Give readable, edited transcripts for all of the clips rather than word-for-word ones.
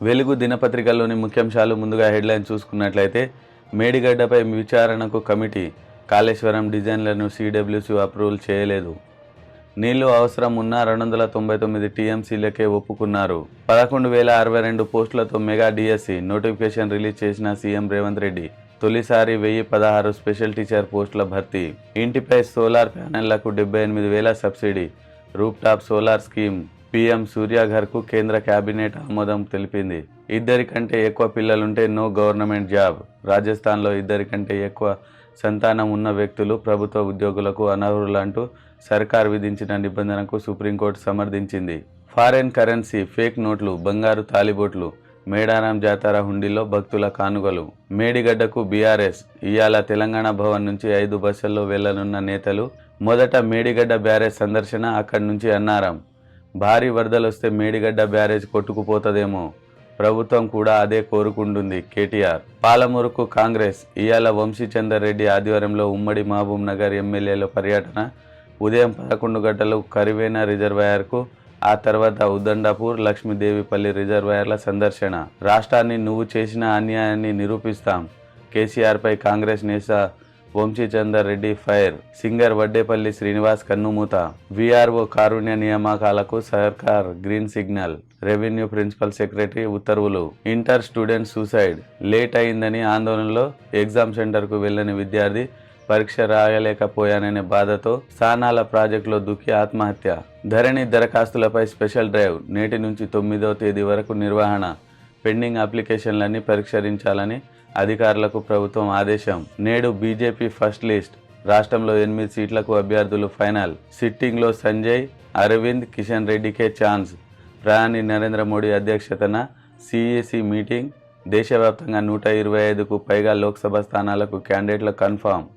వెలుగు దినపత్రికల్లోని ముఖ్యాంశాలు ముందుగా హెడ్లైన్ చూసుకున్నట్లయితే మేడిగడ్డపై విచారణకు కమిటీ, కాళేశ్వరం డిజైన్లను సిడబ్ల్యూసి అప్రూవల్ చేయలేదు. నీళ్లు అవసరం ఉన్న 299 టీఎంసీలకే ఒప్పుకున్నారు. 11,062 పోస్టులతో మెగా డిఎస్సి నోటిఫికేషన్ రిలీజ్ చేసిన సీఎం రేవంత్ రెడ్డి. తొలిసారి 1016 స్పెషల్ టీచర్ పోస్టుల భర్తీ. ఇంటిపై సోలార్ ప్యానెళ్లకు 78,000 subsidy. Roof top solar scheme PM సూర్యాఘర్కు కేంద్ర కేబినెట్ ఆమోదం తెలిపింది. ఇద్దరికంటే ఎక్కువ పిల్లలుంటే నో గవర్నమెంట్ జాబ్. రాజస్థాన్లో ఇద్దరికంటే ఎక్కువ సంతానం ఉన్న వ్యక్తులు ప్రభుత్వ ఉద్యోగులకు అనర్హులంటూ సర్కార్ విధించిన నిబంధనకు సుప్రీంకోర్టు సమర్థించింది. ఫారెన్ కరెన్సీ, ఫేక్ నోట్లు, బంగారు తాలిబోట్లు, మేడారం జాతర హుండీలో భక్తుల కానుకలు. మేడిగడ్డకు బీఆర్ఎస్ ఇయాల తెలంగాణ భవన్ నుంచి 5 బస్సుల్లో వెళ్లనున్న నేతలు. మొదట మేడిగడ్డ బ్యారేజ్ సందర్శన, అక్కడి నుంచి అన్నారం. భారీ వరదలొస్తే మేడిగడ్డ బ్యారేజ్ కొట్టుకుపోతుందేమో, ప్రభుత్వం కూడా అదే కోరుకుంటుంది కేటీఆర్. పాలమూరుకు కాంగ్రెస్ ఇయాల వంశీచందర్ రెడ్డి ఆధ్వర్యంలో ఉమ్మడి మహబూబ్ నగర్ ఎమ్మెల్యేల పర్యటన. ఉదయం 11 గంటలకు కరివేన రిజర్వాయర్కు, ఆ తర్వాత ఉద్దండపూర్, లక్ష్మీదేవిపల్లి రిజర్వాయర్ల సందర్శన. రాష్ట్రాన్ని నువ్వు చేసిన అన్యాయాన్ని నిరూపిస్తాం. కేసీఆర్పై కాంగ్రెస్ నేత వంశీచందర్ రెడ్డి ఫైర్. సింగర్ వడ్డేపల్లి శ్రీనివాస్ కన్నుమూత. వీఆర్ఓ కారుణ్య నియామకాలకు సర్కార్ green signal. Revenue principal secretary ఉత్తర్వులు. Inter student suicide. లేట్ అయిందని ఆందోళనలో ఎగ్జామ్ సెంటర్కు వెళ్లని విద్యార్థి పరీక్ష రాయలేకపోయాననే బాధతో సానాల ప్రాజెక్టులో దూకి ఆత్మహత్య. ధరణి దరఖాస్తులపై స్పెషల్ డ్రైవ్ నేటి నుంచి 9వ తేదీ వరకు నిర్వహణ. పెండింగ్ అప్లికేషన్లన్నీ పరిష్కరించాలని అధికారులకు ప్రభుత్వం ఆదేశం. నేడు బీజేపీ ఫస్ట్ లిస్ట్. రాష్ట్రంలో 8 సీట్లకు అభ్యర్థులు ఫైనల్. సిట్టింగ్లో సంజయ్, అరవింద్, కిషన్ రెడ్డికే ఛాన్స్. ప్రధాని నరేంద్ర మోడీ అధ్యక్షతన సిఈసి మీటింగ్. దేశవ్యాప్తంగా 125కు పైగా లోక్సభ స్థానాలకు క్యాండిడేట్ల కన్ఫర్మ్.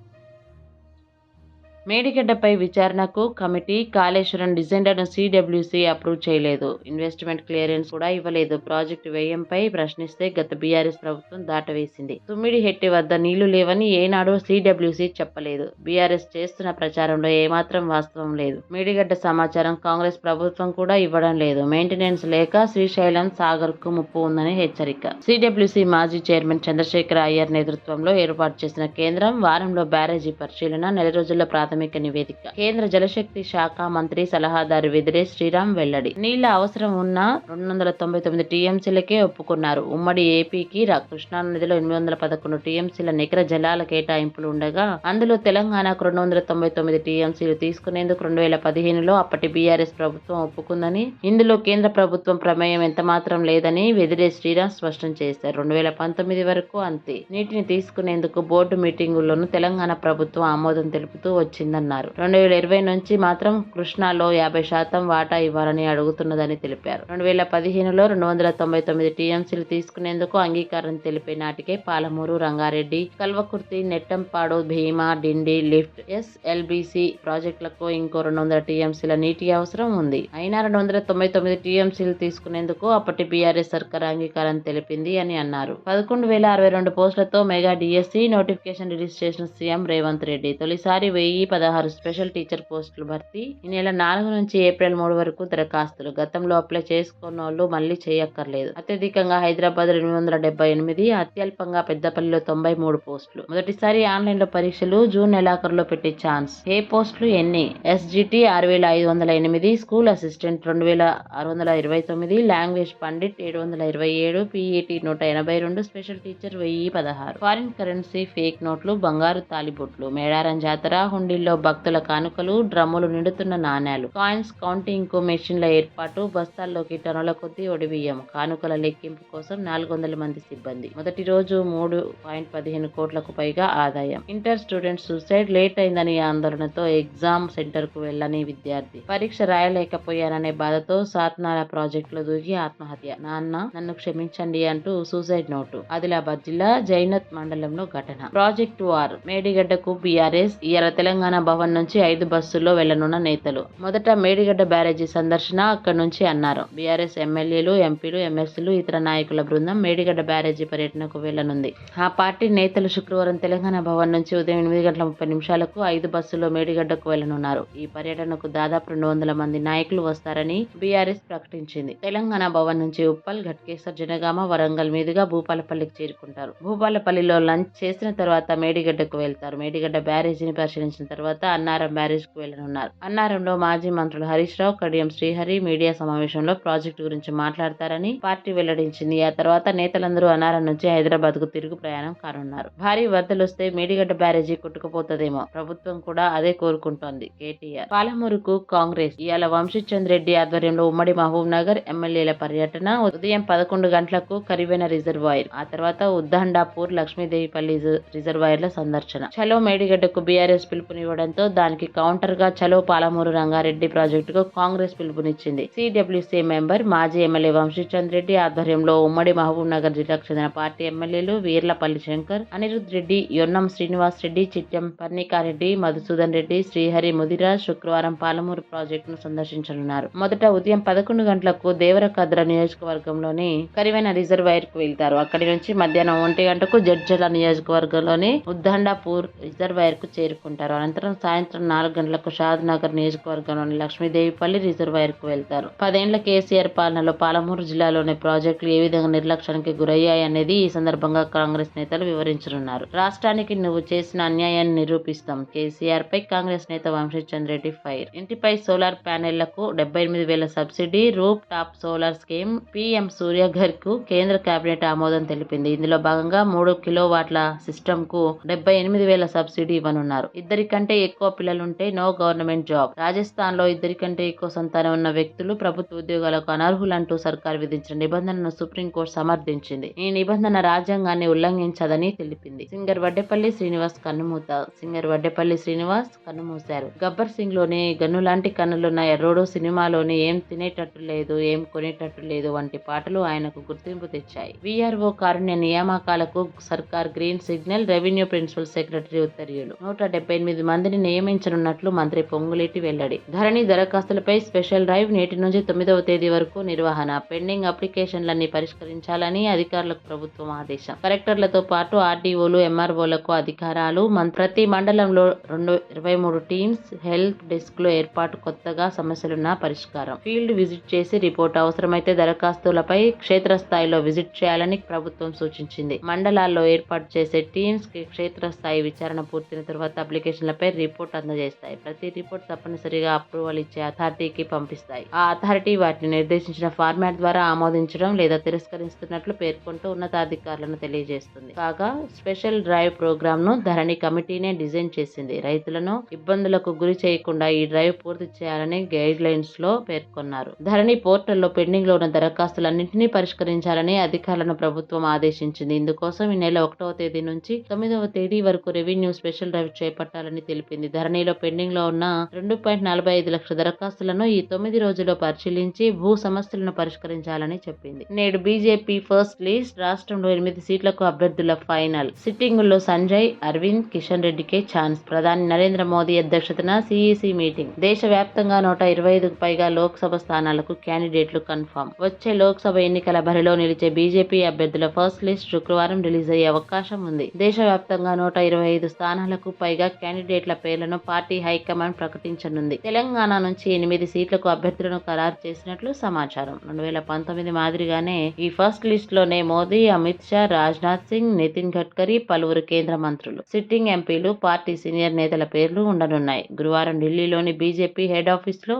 మేడిగడ్డపై విచారణకు కమిటీ, కాళేశ్వరం డిజైన్లను సిడబ్ల్యూసి అప్రూవ్ చేయలేదు. ఇన్వెస్ట్మెంట్ క్లియరెన్స్ కూడా ఇవ్వలేదు. ప్రాజెక్టు వ్యయంపై ప్రశ్నిస్తే గత బీఆర్ఎస్ ప్రభుత్వం దాటవేసింది. తుమ్మిడిహెట్టి వద్ద నీళ్లు లేవని ఏనాడు సిడబ్ల్యూసి చెప్పలేదు. బీఆర్ఎస్ చేస్తున్న ప్రచారంలో ఏమాత్రం వాస్తవం లేదు. మేడిగడ్డ సమాచారం కాంగ్రెస్ ప్రభుత్వం కూడా ఇవ్వడం లేదు. మెయింటెనెన్స్ లేక శ్రీశైలం సాగర్ కు ముప్పు ఉందని హెచ్చరిక. సిడబ్ల్యూసి మాజీ చైర్మన్ చంద్రశేఖర్ అయ్యర్ నేతృత్వంలో ఏర్పాటు చేసిన కేంద్రం వారంలో బ్యారేజీ పరిశీలన, నెల రోజుల్లో ప్రాథమిక నివేదిక. కేంద్ర జలశక్తి శాఖ మంత్రి సలహాదారు వెదిరే శ్రీరామ్ వెల్లడి. నీళ్ల అవసరం ఉన్న 299 టీఎంసీలకే ఒప్పుకున్నారు. ఉమ్మడి ఏపీకి కృష్ణా నదిలో 811 టీఎంసీల నికర జలాల కేటాయింపులు ఉండగా అందులో తెలంగాణకు 299 టీఎంసీలు తీసుకునేందుకు 2015లో అప్పటి బీఆర్ఎస్ ప్రభుత్వం ఒప్పుకుందని, ఇందులో కేంద్ర ప్రభుత్వం ప్రమేయం ఎంతమాత్రం లేదని వెదిరే శ్రీరామ్ స్పష్టం చేశారు. 2019 వరకు అంతే. నీటిని తీసుకునేందుకు బోర్డు మీటింగుల్లోనూ తెలంగాణ ప్రభుత్వం ఆమోదం తెలుపుతూ వచ్చిందన్నారు. 2020 నుంచి మాత్రం కృష్ణాలో 50% వాటా ఇవ్వాలని అడుగుతున్నదని తెలిపారు. 2015లో 299 టీఎంసీలు తీసుకునేందుకు అంగీకారం తెలిపే నాటికే పాలమూరు, రంగారెడ్డి, కల్వకుర్తి, నెట్టంపాడు, భీమా, డిండి, లిఫ్ట్, ఎస్ఎల్బీసీ ప్రాజెక్టులకు ఇంకో 200 టీఎంసీల నీటి అవసరం ఉంది. అయినా 299 టీఎంసీలు తీసుకునేందుకు అప్పటి బీఆర్ఎస్ సర్కార్ అంగీకారం తెలిపింది అని అన్నారు. 11,062 పోస్టులతో మెగా డిఎస్సి నోటిఫికేషన్ రిలీజ్ చేసిన సీఎం రేవంత్ రెడ్డి. తొలిసారి 1016 స్పెషల్ టీచర్ పోస్టులు భర్తీ. ఈ నెల 4 నుంచి ఏప్రిల్ 3 వరకు దరఖాస్తులు. గతంలో అప్లై చేసుకున్నోళ్లు మళ్లీ చేయక్కర్లేదు. అత్యధికంగా హైదరాబాద్ 278, అత్యల్పంగా పెద్దపల్లిలో 93 పోస్టులు. మొదటిసారి ఆన్లైన్లో పరీక్షలు. జూన్ నెలాఖరులో పెట్టే ఛాన్స్. ఏ పోస్టులు ఎన్ని? SGT 6,508, school assistant 2,629, language Pandit 727, PET 182, special teacher 1016. Foreign currency, fake నోట్లు, బంగారు తాలిబొట్లు. మేడారం జాతర హుండీల్లో భక్తుల కానుకలు, డ్రమ్ములు నిండుతున్న నాణేలు. కాయిన్స్ కౌంటింగ్ కు మెషిన్ల ఏర్పాటు. బస్తాల్లోకి టన్నుల కొద్దీ ఒడిబియ్యం. కానుకల లెక్కింపు కోసం 400 మంది సిబ్బంది. మొదటి రోజు 3.15 కోట్లకు పైగా ఆదాయం. Inter student suicide. లేట్ అయిందని ఆందోళనతో ఎగ్జామ్ సెంటర్ కు వెళ్లని విద్యార్థి. పరీక్ష రాయలేకపోయాననే బాధతో సాత్నాల ప్రాజెక్టులో దూకి ఆత్మహత్య. నాన్న నన్ను క్షమించండి అంటూ సూసైడ్ నోటు. ఆదిలాబాద్ జిల్లా జైనత్ మండలంలో ఘటన. Project war. మేడిగడ్డకు బీఆర్ఎస్ ఇయాల తెలంగాణ తెలంగాణ భవన్ నుంచి 5 బస్సుల్లో వెళ్లనున్న నేతలు. మొదట మేడిగడ్డ బ్యారేజీ సందర్శన, అక్కడి నుంచి అన్నారం. బీఆర్ఎస్ ఎమ్మెల్యేలు, ఎంపీలు, ఎమ్మెల్సీలు, ఇతర నాయకుల బృందం మేడిగడ్డ బ్యారేజీ పర్యటనకు వెళ్లనుంది. ఆ పార్టీ నేతలు శుక్రవారం తెలంగాణ భవన్ నుంచి ఉదయం 8:30 5 బస్సుల్లో మేడిగడ్డకు వెళ్లనున్నారు. ఈ పర్యటనకు దాదాపు 200 మంది నాయకులు వస్తారని బీఆర్ఎస్ ప్రకటించింది. తెలంగాణ భవన్ నుంచి ఉప్పల్, ఘట్కేసర్, జనగామ, వరంగల్ మీదుగా భూపాలపల్లికి చేరుకుంటారు. భూపాలపల్లిలో లంచ్ చేసిన తర్వాత మేడిగడ్డకు వెళ్తారు. మేడిగడ్డ బ్యారేజీని పరిశీలించిన తర్వాత అన్నారం బ్యారేజ్కు వెళ్లనున్నారు. అన్నారంలో మాజీ మంత్రులు హరీష్ రావు, కడియం శ్రీహరి మీడియా సమావేశంలో ప్రాజెక్టు గురించి మాట్లాడతారని పార్టీ వెల్లడించింది. ఆ తర్వాత నేతలందరూ అన్నారం నుంచి హైదరాబాద్ కు తిరుగు ప్రయాణం కానున్నారు. భారీ వరదలొస్తే మేడిగడ్డ బ్యారేజీ కొట్టుకుపోతుందేమో, ప్రభుత్వం కూడా అదే కోరుకుంటోంది. కేటీఆర్ పాలమూరుకు కాంగ్రెస్ ఇయాల వంశీచంద్ రెడ్డి ఆధ్వర్యంలో ఉమ్మడి మహబూబ్ నగర్ ఎమ్మెల్యేల పర్యటన. ఉదయం 11 గంటలకు కరివెన రిజర్వాయర్, ఆ తర్వాత ఉద్దండాపూర్, లక్ష్మీదేవిపల్లి రిజర్వాయర్ల సందర్శన. చలో మేడిగడ్డకు బీఆర్ఎస్ పిలుపునివ్వడంతో దానికి కౌంటర్ గా చలో పాలమూరు రంగారెడ్డి ప్రాజెక్టుకు కాంగ్రెస్ పిలుపునిచ్చింది. సిడబ్ల్యూసీ మెంబర్, మాజీ ఎమ్మెల్యే వంశీచంద్ రెడ్డి ఆధ్వర్యంలో ఉమ్మడి మహబూబ్ నగర్ జిల్లాకు చెందిన పార్టీ ఎమ్మెల్యేలు వీర్లపల్లి శంకర్, అనిరుద్ రెడ్డి, యొన్నం శ్రీనివాస్ రెడ్డి, చిట్టెం పర్ణికారెడ్డి, మధుసూదన్ రెడ్డి, శ్రీహరి, ముదిరాజ్ శుక్రవారం పాలమూరు ప్రాజెక్టును సందర్శించనున్నారు. మొదట ఉదయం 11 గంటలకు దేవరకద్ర నియోజకవర్గంలోని కరివెన రిజర్వాయర్ కు వెళ్తారు. అక్కడి నుంచి మధ్యాహ్నం 1 గంటకు జడ్చర్ల నియోజకవర్గంలోని ఉద్దండాపూర్ రిజర్వాయర్ కు చేరుకుంటారు. అనంతరం సాయంత్రం 4 గంటలకు షాద్ నగర్ నియోజకవర్గంలోని లక్ష్మీదేవిపల్లి రిజర్వాయర్ కు వెళ్తారు. 10 ఏళ్ల కేసీఆర్ పాలనలో పాలమూరు జిల్లాలోని ప్రాజెక్టులు ఏ విధంగా నిర్లక్ష్యానికి గురయ్యాయనేది ఈ సందర్భంగా కాంగ్రెస్ నేతలు వివరించనున్నారు. రాష్ట్రానికి నువ్వు చేసిన అన్యాయాన్ని నిరూపిస్తాం. కేసీఆర్ పై కాంగ్రెస్ నేత వంశీచంద్ రెడ్డి ఫైర్. ఇంటిపై సోలార్ ప్యానెళ్లకు 78,000 subsidy, roof top solar scheme PM Suryaghar కు కేంద్ర కేబినెట్ ఆమోదం తెలిపింది. ఇందులో భాగంగా 3 కిలోవాట్ల సిస్టమ్ కు 78,000 సబ్సిడీ ఇవ్వనున్నారు. ఇద్దరికంటే ఎక్కువ పిల్లలుంటే నో గవర్నమెంట్ జాబ్. రాజస్థాన్ లో ఇద్దరికంటే ఎక్కువ సంతానం ఉన్న వ్యక్తులు ప్రభుత్వ ఉద్యోగాలకు అనర్హులంటూ సర్కార్ విధించిన నిబంధనను సుప్రీంకోర్టు సమర్థించింది. ఈ నిబంధన రాజ్యాంగాన్ని ఉల్లంఘించదని తెలిపింది. సింగర్ వడ్డేపల్లి శ్రీనివాస్ కన్నుమూత. సింగర్ వడ్డేపల్లి శ్రీనివాస్ కన్నుమూశారు. గబ్బర్ సింగ్ లోని గన్నులాంటి కన్నులున్న ఎర్రోడు సినిమాలోని ఏం తినేటట్టు లేదు, ఏం కొనేటట్టు లేదు వంటి పాటలు ఆయనకు గుర్తింపు తెచ్చాయి. వీఆర్ఓ కారుణ్య నియామకాలకు సర్కార్ green signal. Revenue principal secretary ఉత్తర్వులు. 178 మందిని నియమించనున్నట్లు మంత్రి పొంగులేటి వెల్లడి. ధరణి దరఖాస్తులపై స్పెషల్ డ్రైవ్ నేటి నుంచి 9వ తేదీ వరకు నిర్వహణ. పెండింగ్ అప్లికేషన్లన్నీ పరిష్కరించాలని అధికారులకు ప్రభుత్వం ఆదేశం. కలెక్టర్లతో పాటు ఆర్డీఓలు, ఎంఆర్ఓలకు అధికారాలు. ప్రతి మండలంలో 23 టీమ్స్, హెల్ప్ డెస్క్లు ఏర్పాటు. కొత్తగా సమస్యలున్న పరిష్కారం. ఫీల్డ్ విజిట్ చేసి రిపోర్ట్. అవసరమైతే దరఖాస్తులపై క్షేత్రస్థాయిలో విజిట్ చేయాలని ప్రభుత్వం సూచించింది. మండలాల్లో ఏర్పాటు చేసే టీమ్స్ క్షేత్రస్థాయి విచారణ పూర్తయిన తర్వాత అప్లికేషన్లపై రిపోర్ట్ అందజేస్తాయి. ప్రతి రిపోర్ట్ తప్పనిసరిగా అప్రూవల్ ఇచ్చే అథారిటీకి పంపిస్తాయి. ఆ అథారిటీ వాటిని నిర్దేశించిన ఫార్మాట్ ద్వారా ఆమోదించడం లేదా తిరస్కరిస్తున్నట్లు పేర్కొంటూ ఉన్నతాధికారులను తెలియజేస్తుంది. కాగా స్పెషల్ డ్రైవ్ ప్రోగ్రామ్ ను ధరణి కమిటీనే డిజైన్ చేసింది. రైతులను ఇబ్బందులకు గురి చేయకుండా ఈ డ్రైవ్ పూర్తి చేయాలని గైడ్ లైన్స్ లో పేర్కొన్నారు. ధరణి పోర్టల్లో పెండింగ్ లో ఉన్న దరఖాస్తులన్నింటినీ పరిష్కరించాలని అధికారులను ప్రభుత్వం ఆదేశించింది. ఇందుకోసం ఈ నెల 1వ తేదీ నుంచి 9వ తేదీ వరకు రెవెన్యూ స్పెషల్ డ్రైవ్ చేపట్టాలని తెలిపింది. ధరణిలో పెండింగ్ లో ఉన్న 2.45 లక్షల దరఖాస్తులను ఈ 9 రోజుల్లో పరిశీలించి భూ సమస్యలను పరిష్కరించాలని చెప్పింది. నేడు బీజేపీ ఫస్ట్ లిస్ట్. రాష్ట్రంలో 8 సీట్లకు అభ్యర్థుల ఫైనల్. సిట్టింగుల్లో సంజయ్, అరవింద్, కిషన్ రెడ్డికే ఛాన్స్. ప్రధాని నరేంద్ర మోదీ అధ్యక్షతన సిఈసి మీటింగ్. దేశవ్యాప్తంగా 125కు పైగా లోక్సభ స్థానాలకు క్యాండిడేట్లు కన్ఫర్మ్. వచ్చే లోక్సభ ఎన్నికల బరిలో నిలిచే బీజేపీ అభ్యర్థుల ఫస్ట్ లిస్ట్ శుక్రవారం రిలీజ్ అయ్యే అవకాశం ఉంది. దేశవ్యాప్తంగా 125 స్థానాలకు పైగా క్యాండిడేట్ల పేర్లను పార్టీ హైకమాండ్ ప్రకటించనుంది. తెలంగాణ నుంచి 8 సీట్లకు అభ్యర్థులను ఖరారు చేసినట్లు సమాచారం. 2019 మాదిరిగానే ఈ ఫస్ట్ లిస్ట్ లోనే మోదీ, అమిత్ షా, రాజ్నాథ్ సింగ్, నితిన్ గడ్కరీ, పలువురు కేంద్ర మంత్రులు, సిట్టింగ్ ఎంపీలు, పార్టీ సీనియర్ నేతల పేర్లు ఉండనున్నాయి. గురువారం ఢిల్లీలోని బీజేపీ హెడ్ ఆఫీస్ లో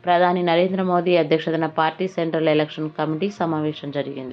ప్రధాని నరేంద్ర మోదీ అధ్యక్షతన పార్టీ సెంట్రల్ ఎలక్షన్ కమిటీ సమావేశం జరిగింది.